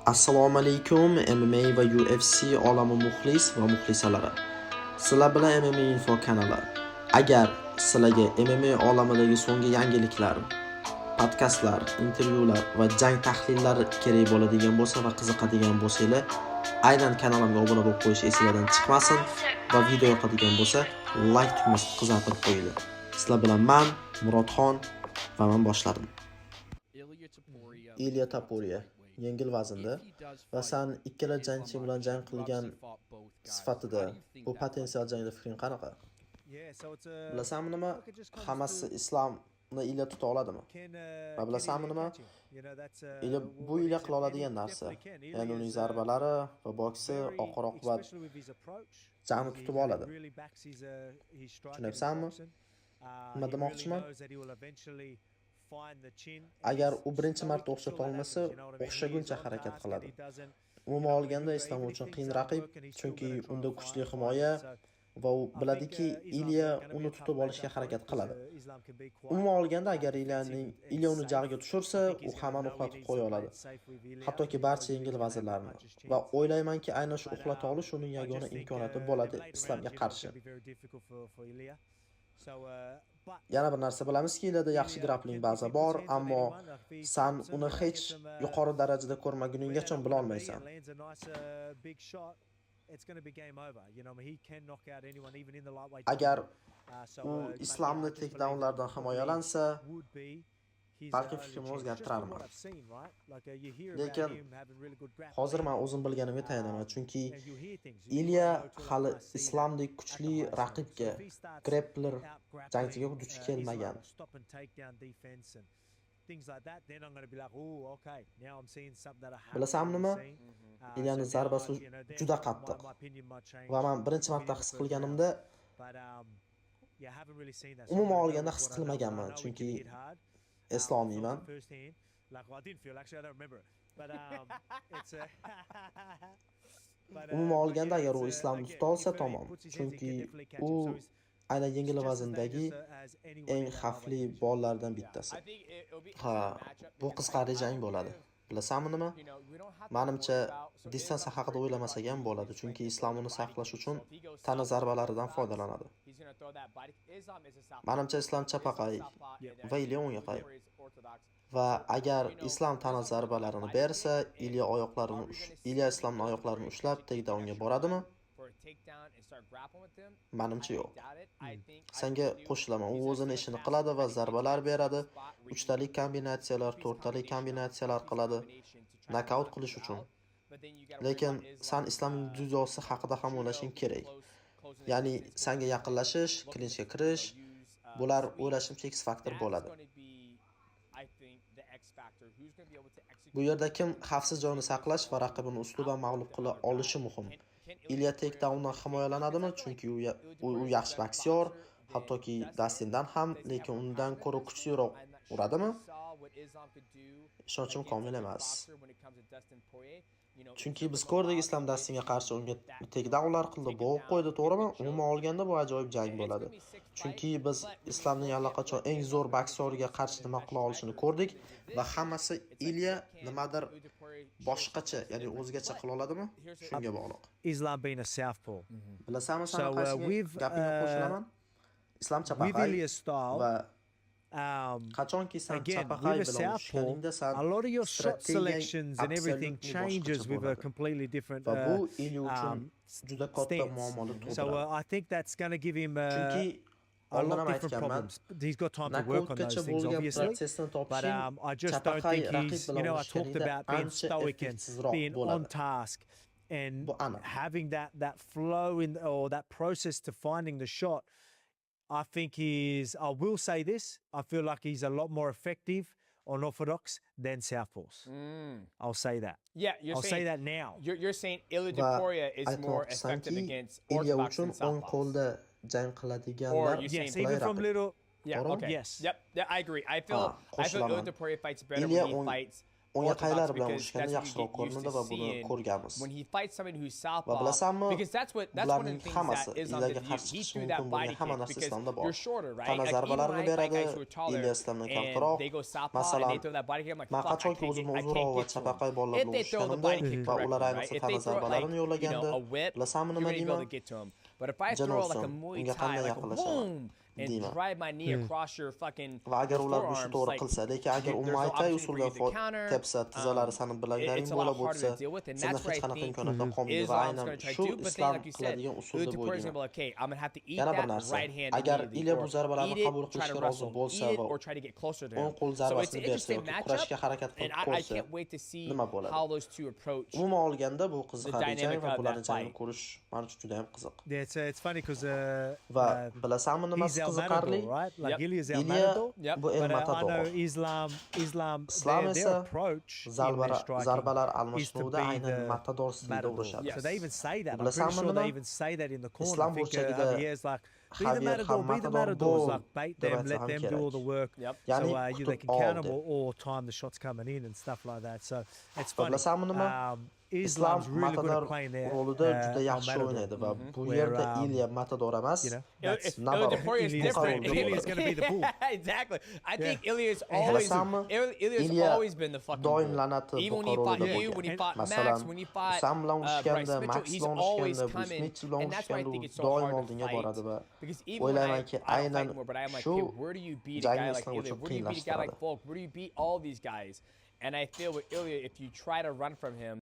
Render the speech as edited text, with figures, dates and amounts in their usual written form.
Assalomu alaykum MMA va UFC olami muxlis va muxlisalari. Sizlar bilan MMA Info kanali. Agar sizlarga MMA olamidagi so'nggi yangiliklar, podkastlar, intervyular va jang tahlillari kerak bo'ladigan bo'lsa va qiziqadigan bo'lsanglar, aynan kanalimga obuna bo'lib qo'yish esingizdan chiqmasin va video yoqadigan bo'lsa, like tugmasini qizartirib qo'yinglar. Sizlar bilan men Murodxon va men boshladim. Ilya Topuria yengil vaznda va sen ikkala jangchi bilan jang qilgan sifatida bu potensial jangda fikring qanaqa? Bilasanmi nima? Hammasi islomni Ilya tuta oladimi? Va bilasanmi nima? Ilya bu Ilya qila oladigan narsa. Ya'ni uning zarbalari va boksi oxir-oqibat jangni tutib oladi. Tushunyapsanmi? Nima demoqchiman? Agar u birinchi marta o'xshata olmasa, o'xshaguncha harakat qiladi. Umuman olganda islom uchun qiyin raqib, chunki unda kuchli himoya va u biladiki, Ilya uni tutib olishga harakat qiladi. Umuman olganda agar Ilya uni jag'iga tushirsa, u hammani uxlatib qo'ya oladi. Hattoki barcha yengil vazirlarni. Va o'ylaymanki, aynan shu uxlata olish uning yagona imkoniyati bo'ladi islomga qarshi. Yana bir narsa bilamizki, Ilyada yaxshi grappling baza bor, ammo sen uni hech yuqori darajada ko'rmaguninggacha bila olmaysan. Agar u islomni takedownlardan himoyalansa, balki fikrimni o'zgartirarman. Lekin hozir men o'zim bilganimga tayinaman, chunki Ilya hali islomdek kuchli raqibga, grappler jangchiga duch kelmagan. Bilasanmi nima? Ilyaning zarbasi juda qattiq. Va men birinchi marta his qilganimda umuman olganda his qilmaganman, chunki islomiyman. Umuman olganda agar u islomni tuta olsa tamom, chunki u aynan yengil vazndagi eng xavfli bolalardan bittasi. Ha, bu qiziqarli jang bo'ladi. Bilasanmi nima? Menimcha distansiya haqida o'ylamasak ham bo'ladi, chunki islom uni saqlash uchun tana zarbalaridan foydalanadi. Menimcha islom chapaqay va Ilya o'ngaqay. Va agar islom tana zarbalarini bersa, Ilya islomning oyoqlarini ushlab takedownga boradimi? Menimcha yo'q. Senga qo'shilaman, u o'zini ishini qiladi va zarbalar beradi, 3 talik kombinatsiyalar, 4 talik kombinatsiyalar qiladi, nokaut qilish uchun. Lekin sen islomning judosi haqida ham o'ylashing kerak. Ya'ni senga yaqinlashish, klinchga kirish, bular o'ylashimcha X faktor bo'ladi. Bu yerda kim xavfsiz joyni saqlash va raqibini usluban mag'lub qila olishi muhim. Ilya takedowndan himoyalanadimi? Chunki u yaxshi boksyor, hattoki Dastindan ham, lekin undan ko'ra kuchliroq uradimi? Ishonchim komil emas. Chunki biz ko'rdik, islom Dastinga qarshi unga takedownlar qildi, bo'g'ib qo'ydi, to'g'rimi? Umuman olganda bu ajoyib jang bo'ladi. Chunki biz islomning allaqachon eng zo'r boksyorga qarshi nima qila olishini ko'rdik va hammasi Ilya nimadir boshqacha, ya'ni o'zgacha qila oladimi? Shunga bog'liq. Islam being a southpaw. Bilasanmi, sen gapingga qo'shilaman. Islom chapaqay va qachonki sen chapaqay bilan urushganingda sen a lot of your shot selections and everything changes with a completely different va bu Ilya uchun juda katta muammolar tug'diradi. So I think that's going to give him chunki a lot of different problems. He's got time to work on those things, obviously. But I just don't think he's, I talked about being stoic and being on task and having that flow or that process to finding the shot. I think I will say this, I feel like he's a lot more effective on orthodox than southpaws. I'll say that. Yeah, I'll say that now. You're saying Ilya Topuria is more effective against orthodox than southpaws. Jang qiladiganlar, yes, even from little. Yeah, okay. Yes. Yep, yeah, I agree. I feel Ilya Topuria fights better when he fights o'nga orthodox qaylar bilan because urushganda that's what you yaxshiroq get used ko'rinadi to va buni seeing ko'rganmiz. when he fights somebody who's Va southpaw. bilasanmi, Because that's one of the bularning things hammasi that Islam Ilyaga did. qarshi He chiqishi threw mumkin that body bo'lgan hamma kick narsa because islomda bor. you're shorter, right? Tana Like even zarbalarini when I fight beradi, guys who are taller Ilya Islomdan and kamtaroq. they go southpaw and Masalan, they throw that body kick, I'm like, man fuck, I qachonki can't o'zim get, I uzunroq can't va get to chapaqay him. bolalar If bilan they throw the urushganimda body kick va ular correctly, right? ayniqsa If tana they throw it like, zarbalarini you know, yo'llaganda, a whip, bilasanmi you're nima gonna be able deyman? to get to him. But if I Janob throw like a Son, Muay unga Thai, qanday like a yaqinlashaman? boom, and Deyman. drive my knee across your fucking Va agar ular bu forearms, to'g'ri like, qilsa, lekin agar u there's no Muay Thai opportunity for you usulida to counter. tepsa, tizzalari sani bilaglaring It's a bo'la lot harder bo'lsa, to deal with, and senda that's where hech I qanaqa think imkoniyatlar qolmaydi va Islam's aynan going to try shu to do. But then, islom like you said, qiladigan usulda Uthman bo'lgan. is gonna be like, okay, I'm gonna have to eat Yana bir that narsa, right hand agar immediately, Ilya bu or zarbalarni eat it, qabul try to qilishga rozi wrestle, bo'lsa eat it, va or try to get closer to 10 him. qo'l So it's zarbasini an bersa interesting yoki matchup, kurashga harakat and qilib I ko'rsa, can't wait to see nima bo'ladi? how those two approach. Umuman olganda bu qiziqarli jang dynamic va of bularning that jangini fight. ko'rish men uchun juda ham qiziq. Yeah, it's funny because Va bilasanmi he's nimasi El qiziqarli? Matador, right? Like Yep. Ilya's El Ilya Matador. Yep. bu El But I Matador. know Islam, Islam their esa approach in zarbalar their striking zarbalar is to almashinuvida be aynan the Matador stilida Matador. urishadi. Yes. So they even say that. I'm pretty Bilasanmi sure nima? they even say that in the corner. Islam I think burchagida Javier's like, be the Javier Matador, ham be the Matador Matadors. bo'l Like, bait deb them, aytsa let ham them do kerak. all the work. Yep. Ya'ni So you they kutib can ol counter deb. or time the shots coming in and stuff like that. So it's Va funny. bilasanmi nima? Islam's really good Matador at playing their rolida juda El yaxshi Matador. o'ynaydi va bu Where, yerda Ilya Matador emas, you know, that's nabaron. Ilya is different. Ilya's going to be the bull. Exactly. I think Ilya's Bilasanmi? Ilya's Ilya always been the fucking doim bull. lanati Even when he Buxoroda fought you, bo'lgan. when he fought Masalan, Max, when he fought Sam bilan Bryce urushganda, Mitchell, Max he's bilan always urushganda, Bruce coming, Mitchell bilan and that's why I urushganda think u it's so doim hard to oldinga boradi fight. va Because even when I o'ylaymanki don't fight aynan anymore, but I'm like, shu hey, where do you beat a guy jangni like Islam Ilya? uchun Where do you beat a guy like qiyinlashtiradi. Volk? Where do you beat all these guys? And I feel with Ilya, if you try to run from him,